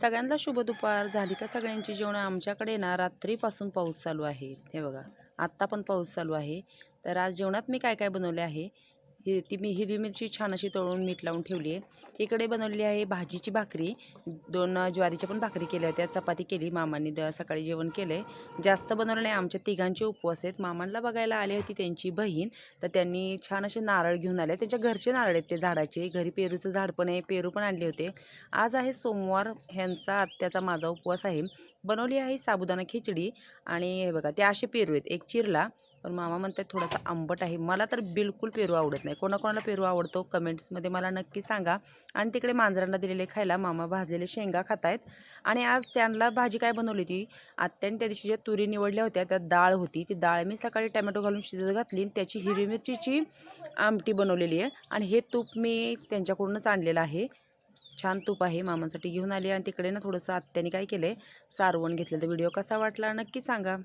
सगळ्यांना शुभ दुपार. झाली का सगळ्यांची जेवणं? आमच्याकडे ना रात्रीपासून पाऊस चालू आहे. हे बघा, आत्ता पण पाऊस चालू आहे. तर आज जेवणात मी काय काय बनवले आहे, मी हिरवी मिरची छान अशी तळून मीठ लावून ठेवली आहे. इकडे बनवलेली आहे भाजीची भाकरी. 2 ज्वारीच्या पण भाकरी केल्या होत्या. चपाती केली. मामांनी सकाळी जेवण केलं आहे. जास्त बनवलं नाही. आमच्या तिघांचे उपवास आहेत. मामांना बघायला आली होती त्यांची बहीण. तर त्यांनी छान असे नारळ घेऊन आले. त्यांच्या घरचे नारळ आहेत ते झाडाचे. घरी पेरूचं झाड पण आहे. पेरू पण आणले होते. आज आहे सोमवार. ह्यांचा आत्याचा माझा उपवास आहे. बनवली आहे साबुदाणा खिचडी. आणि हे बघा ते असे पेरू आहेत. एक चिरला, पण मामा म्हणतात थोडासा आंबट आहे. मला तर बिलकुल पेरू आवडत नाही. कोणाकोणाला पेरू आवडतो कमेंट्समध्ये मला नक्की सांगा. आणि तिकडे मांजरांना दिलेले खायला मामा भाजलेले शेंगा खात आहेत. आणि आज त्यांना भाजी काय बनवली होती, आत्याने त्या दिवशी ज्या तुरी निवडल्या होत्या त्यात डाळ होती. ती डाळ मी सकाळी टमॅटो घालून शिजत घातली. त्याची हिरवी मिरचीची आमटी बनवलेली आहे. आणि हे तूप मी त्यांच्याकडूनच आणलेलं आहे. छान तूप आहे, मामांसाठी घेऊन आली. आणि तिकडे ना थोडंसं आत्याने काय केलं आहे, सारवण घेतलं. तर व्हिडिओ कसा वाटला नक्की सांगा.